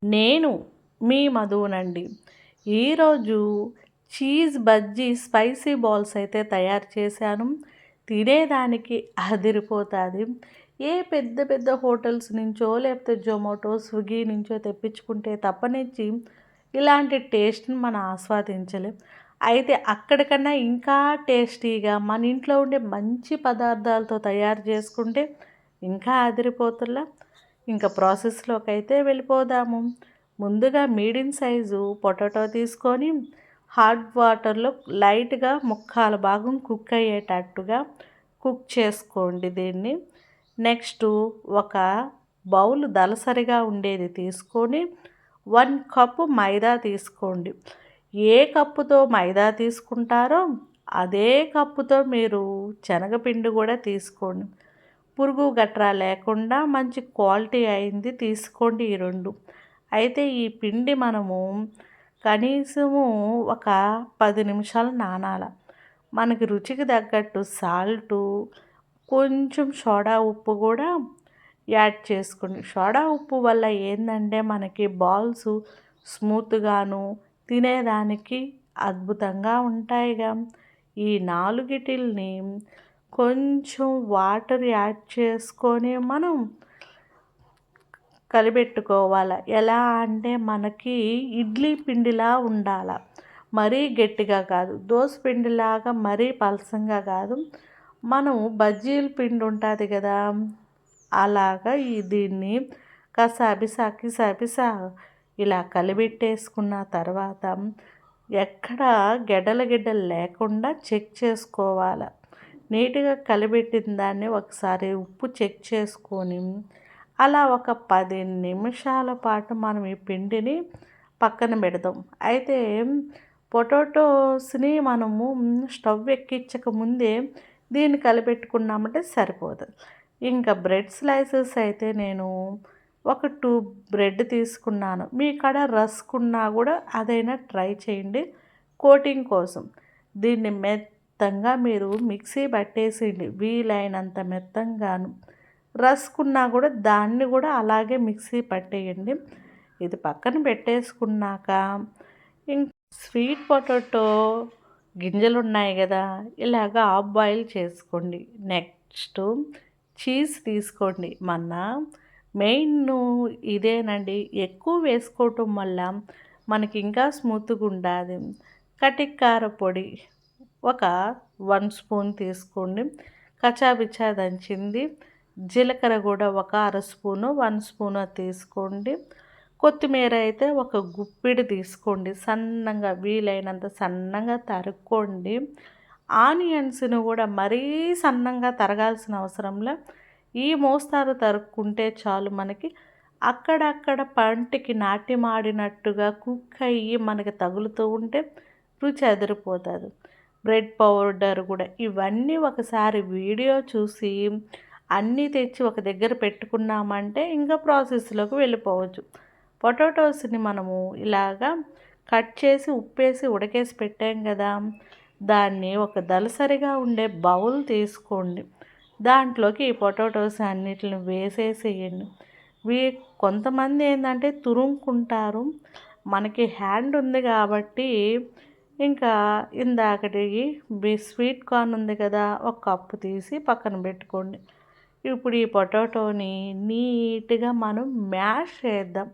నేను మీ మధువునండి. ఈరోజు cheese bajji spicy balls అయితే తయారు చేశాను. తినేదానికి అదిరిపోతుంది. ఏ పెద్ద పెద్ద హోటల్స్ నుంచో లేకపోతే జొమాటో, స్విగ్గీ నుంచో తెప్పించుకుంటే తప్పనిచ్చి ఇలాంటి టేస్ట్‌ని మనం ఆస్వాదించలేం. అయితే అక్కడికన్నా ఇంకా టేస్టీగా మన ఇంట్లో ఉండే మంచి పదార్థాలతో తయారు చేసుకుంటే ఇంకా అదిరిపోతుల్లా. ఇంకా ప్రాసెస్‌లోకైతే వెళ్ళిపోదాము. ముందుగా మీడియం సైజు పొటాటో తీసుకొని హాట్ వాటర్‌లో లైట్‌గా ముక్కాలు భాగం కుక్ అయ్యేటట్టుగా కుక్ చేసుకోండి దీన్ని. నెక్స్టు ఒక బౌల్ దళసరిగా ఉండేది తీసుకొని 1 కప్పు మైదా తీసుకోండి. ఏ కప్పుతో మైదా తీసుకుంటారో అదే కప్పుతో మీరు శనగపిండి కూడా తీసుకోండి. పురుగు గట్రా లేకుండా మంచి క్వాలిటీ అయింది తీసుకోండి ఈ 2. అయితే ఈ పిండి మనము కనీసము ఒక 10 నిమిషాలు నానాల. మనకి రుచికి తగ్గట్టు సాల్టు, కొంచెం సోడా ఉప్పు కూడా యాడ్ చేసుకోండి. సోడా ఉప్పు వల్ల ఏందంటే మనకి బాల్స్ స్మూత్‌గాను, తినేదానికి అద్భుతంగా ఉంటాయిగా. ఈ నాలుగిటిల్ని కొంచెం వాటర్ యాడ్ చేసుకొని మనం కలిపెట్టుకోవాలి. ఎలా అంటే మనకి ఇడ్లీ పిండిలా ఉండాల. మరీ గట్టిగా కాదు. దోస పిండిలాగా మరీ పలసంగా కాదు. మనం బజ్జీల పిండి ఉంటుంది కదా! అలాగా దీన్ని కసాబిసా కిసాబిసా ఇలా కలిపెట్టేసుకున్న తర్వాత ఎక్కడ గెడ్డలు గిడ్డలు లేకుండా చెక్ చేసుకోవాలి. నీట్‌గా కలిపెట్టిన దాన్ని ఒకసారి ఉప్పు చెక్ చేసుకొని అలా ఒక 10 నిమిషాల పాటు మనం ఈ పిండిని పక్కన పెడదాం. అయితే పొటాటోస్‌ని మనము స్టవ్ ఎక్కించక ముందే దీన్ని కలిపెట్టుకున్నామంటే సరిపోతుంది. ఇంకా బ్రెడ్ స్లైసెస్ అయితే నేను ఒక 2 బ్రెడ్ తీసుకున్నాను. మీ కాడ రస్క్ ఉన్నా కూడా అదైనా ట్రై చేయండి కోటింగ్ కోసం. దీన్ని మెత్తంగా మీరు మిక్సీ పట్టేసేయండి వీలైనంత మెత్తంగాను. రస్క్ ఉన్నా కూడా దాన్ని కూడా అలాగే మిక్సీ పట్టేయండి. ఇది పక్కన పెట్టేసుకున్నాక స్వీట్ పొటాటో గింజలు ఉన్నాయి కదా! ఇలాగ హాఫ్ బాయిల్ చేసుకోండి. నెక్స్టు చీజ్ తీసుకోండి. మెయిన్ ఇదేనండి. ఎక్కువ వేసుకోవటం వల్ల మనకి ఇంకా స్మూత్‌గా ఉండాది. కటిక్ కారపొడి ఒక 1 స్పూన్ తీసుకోండి. కచాపిచా దంచింది జీలకర్ర కూడా ఒక అర స్పూను 1 స్పూను తీసుకోండి. కొత్తిమీర అయితే ఒక గుప్పిడి తీసుకోండి. సన్నంగా వీలైనంత సన్నంగా తరుక్కోండి. ఆనియన్స్‌ని కూడా మరీ సన్నంగా తరగాల్సిన అవసరంలా ఈ మోస్తారు తరుక్కుంటే చాలు. మనకి అక్కడక్కడ పంటికి నాట్యమాడినట్టుగా కుక్ అయ్యి మనకి తగులుతూ ఉంటే రుచి అదిరిపోతుంది. బ్రెడ్ పౌడర్ కూడా ఇవన్నీ ఒకసారి వీడియో చూసి అన్నీ తెచ్చి ఒక దగ్గర పెట్టుకున్నామంటే ఇంకా ప్రాసెస్లోకి వెళ్ళిపోవచ్చు. పొటాటోస్ని మనము ఇలాగా కట్ చేసి ఉప్పేసి ఉడకేసి పెట్టాం కదా! దాన్ని ఒక దళసరిగా ఉండే బౌల్ తీసుకోండి. దాంట్లోకి ఈ పొటాటోస్ అన్నిటిని వేసేసేయండి. వీ కొంతమంది ఏంటంటే తురుముకుంటారు. మనకి హ్యాండ్ ఉంది కాబట్టి ఇంకా ఇందాకటి స్వీట్ కార్న్ ఉంది కదా! ఒక కప్పు తీసి పక్కన పెట్టుకోండి. ఇప్పుడు ఈ పొటాటోని నీట్‌గా మనం మ్యాష్ చేద్దాం.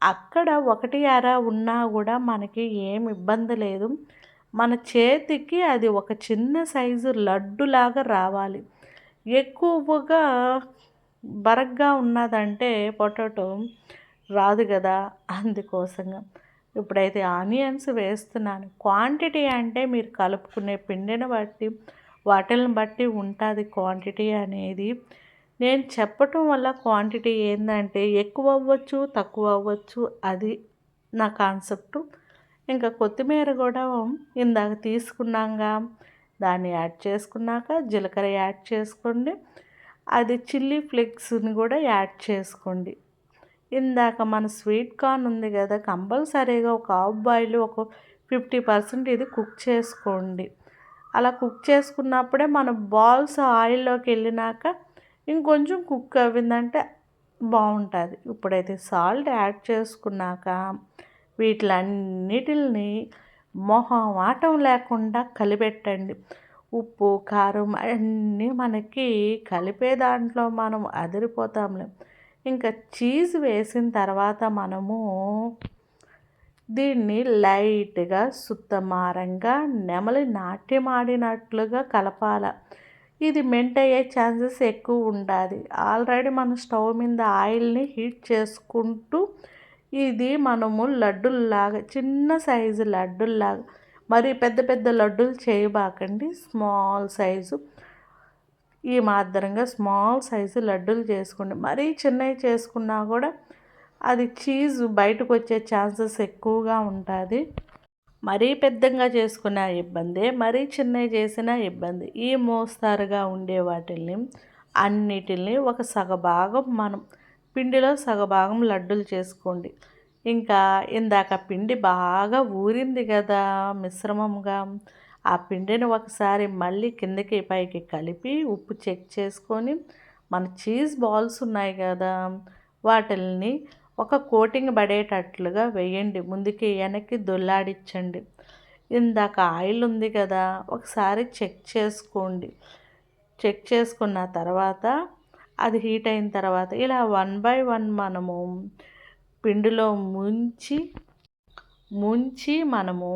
అక్కడ ఒకటి అర ఉన్నా కూడా మనకి ఏమి ఇబ్బంది లేదు. మన చేతికి అది ఒక చిన్న సైజు లడ్డులాగా రావాలి. ఎక్కువగా బరగ్గా ఉన్నదంటే పొటాటో రాదు కదా! అందుకోసంగా. ఇప్పుడైతే ఆనియన్స్ వేస్తున్నాను. క్వాంటిటీ అంటే మీరు కలుపుకునే పిండిని బట్టి, వాటిల్ని బట్టి ఉంటుంది క్వాంటిటీ అనేది. నేను చెప్పటం వల్ల క్వాంటిటీ ఏందంటే ఎక్కువ అవ్వచ్చు, తక్కువ అవ్వచ్చు. అది నా కాన్సెప్టు. ఇంకా కొత్తిమీర కూడా ఇందాక తీసుకున్నాంగా, దాన్ని యాడ్ చేసుకున్నాక జీలకర్ర యాడ్ చేసుకోండి. అది చిల్లీ ఫ్లేక్స్‌ని కూడా యాడ్ చేసుకోండి. ఇందాక మన స్వీట్ కార్న్ ఉంది కదా! కంపల్సరీగా ఒక హాఫ్ బాయిల్ ఒక 50% ఇది కుక్ చేసుకోండి. అలా కుక్ చేసుకున్నప్పుడే మన బాల్స్ ఆయిల్లోకి వెళ్ళినాక ఇంకొంచెం కుక్ అవ్విందంటే బాగుంటుంది. ఇప్పుడైతే సాల్ట్ యాడ్ చేసుకున్నాక వీటిలన్నిటిని మొహమాటం లేకుండా కలిపెట్టండి. ఉప్పు, కారం అన్నీ మనకి కలిపే దాంట్లో మనం అదిరిపోతాంలే. ఇంకా చీజ్ వేసిన తర్వాత మనము దీన్ని లైట్గా సుత్తమారంగా నెమలి నాట్యమాడినట్లుగా కలపాల. ఇది మెంట్ అయ్యే ఛాన్సెస్ ఎక్కువ ఉండాలి. ఆల్రెడీ మనం స్టవ్ మీద ఆయిల్ని హీట్ చేసుకుంటూ ఇది మనము లడ్డుల్లాగా చిన్న సైజు లడ్డుల్లాగా, మరి పెద్ద పెద్ద లడ్డూలు చేయబాకండి. స్మాల్ సైజు ఈ మాదిరంగా స్మాల్ సైజు లడ్డూలు చేసుకోండి. మరీ చిన్నవి చేసుకున్నా కూడా అది చీజ్ బయటకు వచ్చే ఛాన్సెస్ ఎక్కువగా ఉంటుంది. మరీ పెద్దగా చేసుకున్న ఇబ్బందే, మరీ చిన్నవి చేసిన ఇబ్బంది. ఈ మోస్తారుగా ఉండే వాటిల్ని అన్నిటిని ఒక సగభాగం మనం పిండిలో సగభాగం లడ్డూలు చేసుకోండి. ఇంకా ఇందాక పిండి బాగా ఊరింది కదా మిశ్రమంగా, ఆ పిండిని ఒకసారి మళ్ళీ కిందకి పైకి కలిపి ఉప్పు చెక్ చేసుకొని మన చీజ్ బాల్స్ ఉన్నాయి కదా వాటిల్ని ఒక కోటింగ్ పడేటట్లుగా వేయండి. ముందుకి వెనక్కి దొల్లాడించండి. ఇందాక ఆయిల్ ఉంది కదా ఒకసారి చెక్ చేసుకోండి. చెక్ చేసుకున్న తర్వాత అది హీట్ అయిన తర్వాత ఇలా 1 బై 1 మనము పిండిలో ముంచి మనము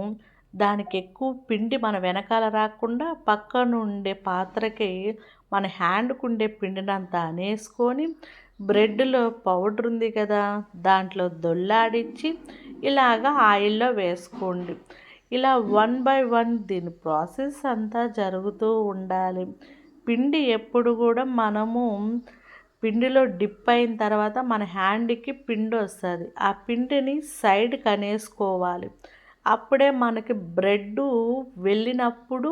దానికి ఎక్కువ పిండి మన వెనకాల రాకుండా పక్కన ఉండే పాత్రకి మన హ్యాండ్కు ఉండే పిండినంతా అనేసుకొని బ్రెడ్లో పౌడర్ ఉంది కదా దాంట్లో దొల్లాడించి ఇలాగా ఆయిల్లో వేసుకోండి. ఇలా 1 బై 1 దీని ప్రాసెస్ అంతా జరుగుతూ ఉండాలి. పిండి ఎప్పుడు కూడా మనము పిండిలో డిప్ అయిన తర్వాత మన హ్యాండ్కి పిండి వస్తుంది. ఆ పిండిని సైడ్కి అనేసుకోవాలి. అప్పుడే మనకి బ్రెడ్ వెళ్ళినప్పుడు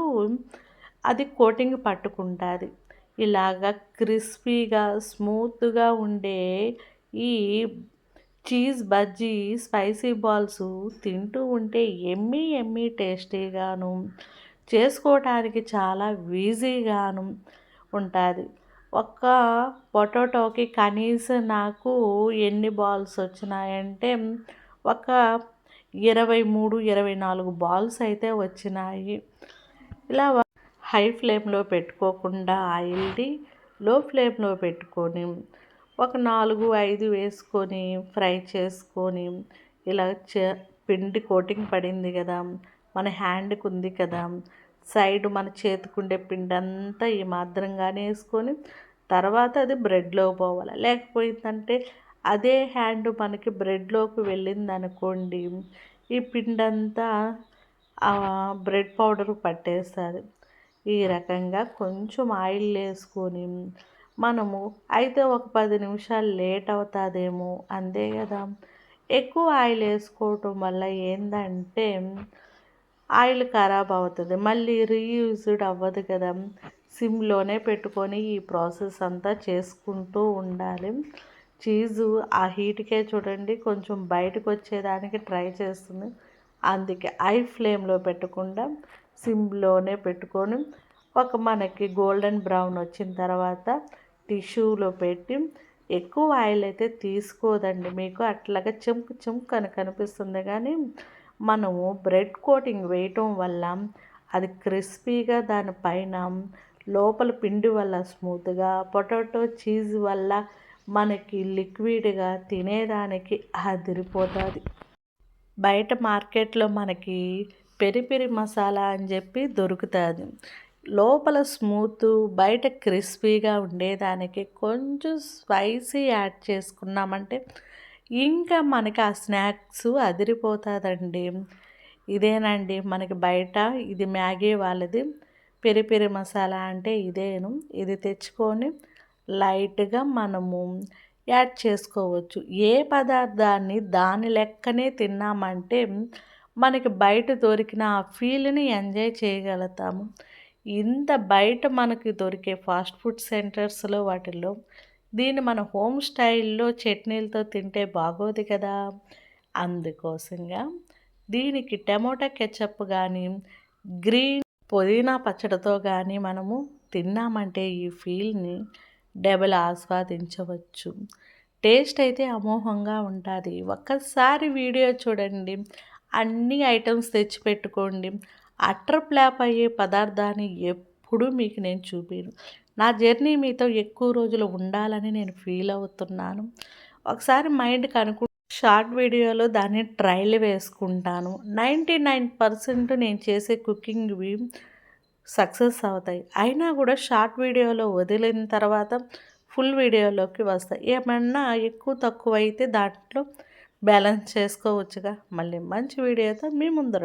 అది కోటింగ్ పట్టుకుంటుంది. ఇలాగా క్రిస్పీగా స్మూత్గా ఉండే ఈ చీజ్ బజ్జీ స్పైసీ బాల్స్ తింటూ ఉంటే ఎమ్మీ ఎమ్మీ టేస్టీగాను చేసుకోవటానికి చాలా ఈజీగాను ఉంటుంది. ఒక్క పొటాటోకి కనీసం నాకు ఎన్ని బాల్స్ వచ్చినాయంటే ఒక 23, 24 బాల్స్ అయితే వచ్చినాయి. ఇలా హై ఫ్లేమ్లో పెట్టుకోకుండా ఆయిల్ని లో ఫ్లేమ్లో పెట్టుకొని ఒక 4, 5 వేసుకొని ఫ్రై చేసుకొని ఇలా పిండి కోటింగ్ పడింది కదా మన హ్యాండ్కి ఉంది కదా సైడ్ మన చేతికుండే పిండి అంతా ఈ మాదిరంగానే వేసుకొని తర్వాత అది బ్రెడ్లో పోవాలి. లేకపోయిందంటే అదే హ్యాండ్ మనకి బ్రెడ్లోకి వెళ్ళింది అనుకోండి ఈ పిండి అంతా బ్రెడ్ పౌడర్ పట్టేస్తుంది. ఈ రకంగా కొంచెం ఆయిల్ వేసుకొని మనము అయితే ఒక 10 నిమిషాలు లేట్ అవుతుందేమో అంతే కదా. ఎక్కువ ఆయిల్ వేసుకోవటం వల్ల ఏంటంటే ఆయిల్ ఖరాబ్ అవుతుంది, మళ్ళీ రీయూజ్డ్ అవ్వదు కదా. సిమ్లోనే పెట్టుకొని ఈ ప్రాసెస్ అంతా చేసుకుంటూ ఉండాలి. చీజు ఆ హీట్కే చూడండి కొంచెం బయటకు వచ్చేదానికి ట్రై చేస్తుంది. అందుకే హై ఫ్లేమ్లో పెట్టకుండా సిమ్లోనే పెట్టుకొని ఒక మనకి గోల్డెన్ బ్రౌన్ వచ్చిన తర్వాత టిష్యూలో పెట్టి ఎక్కువ ఆయిల్ అయితే తీసుకోదండి. మీకు అట్లాగా చెంకు చెంకు అని కనిపిస్తుంది కానీ మనము బ్రెడ్ కోటింగ్ వేయటం వల్ల అది క్రిస్పీగా దానిపైన లోపల పిండి వల్ల స్మూత్గా, పొటాటో చీజ్ వల్ల మనకి లిక్విడ్గా తినేదానికి అదిరిపోతుంది. బయట మార్కెట్లో మనకి పెరి పెరి మసాలా అని చెప్పి దొరుకుతుంది. లోపల స్మూత్ బయట క్రిస్పీగా ఉండేదానికి కొంచెం స్పైసీ యాడ్ చేసుకున్నామంటే ఇంకా మనకి ఆ స్నాక్స్ అదిరిపోతుందండి. ఇదేనండి మనకి బయట ఇది మ్యాగీ వాళ్ళది పెరి పెరి మసాలా అంటే ఇదేను. ఇది తెచ్చుకొని లైట్గా మనము యాడ్ చేసుకోవచ్చు. ఏ పదార్థాన్ని దాని లెక్కనే తిన్నామంటే మనకి బయట దొరికిన ఆ ఫీల్ని ఎంజాయ్ చేయగలుగుతాము. ఇంత బయట మనకి దొరికే ఫాస్ట్ ఫుడ్ సెంటర్స్లో వాటిల్లో దీన్ని మన హోమ్ స్టైల్లో చట్నీలతో తింటే బాగోదు కదా. అందుకోసంగా దీనికి టమోటా కెచప్ కానీ గ్రీన్ పుదీనా పచ్చడితో కానీ మనము తిన్నామంటే ఈ ఫీల్ని డబుల్ ఆస్వాదించవచ్చు. టేస్ట్ అయితే అమోఘంగా ఉంటుంది. ఒక్కసారి వీడియో చూడండి. అన్ని ఐటెమ్స్ తెచ్చిపెట్టుకోండి. అట్టర్ ఫ్లాప్ అయ్యే పదార్థాన్ని ఎప్పుడూ మీకు నేను చూపియను. నా జర్నీ మీతో ఎక్కువ రోజులు ఉండాలని నేను ఫీల్ అవుతున్నాను. ఒకసారి మైండ్‌కి షార్ట్ వీడియోలో దాన్ని ట్రైల్ వేసుకుంటాను. 99% నేను చేసే కుకింగ్‌వి సక్సెస్ అవుతాయి. అయినా కూడా షార్ట్ వీడియోలో వదిలిన తర్వాత ఫుల్ వీడియోలోకి వస్తాయి. ఏమన్నా ఎక్కువ తక్కువ అయితే దాంట్లో బ్యాలెన్స్ చేసుకోవచ్చుగా. మళ్ళీ మంచి వీడియోతో మీ ముందర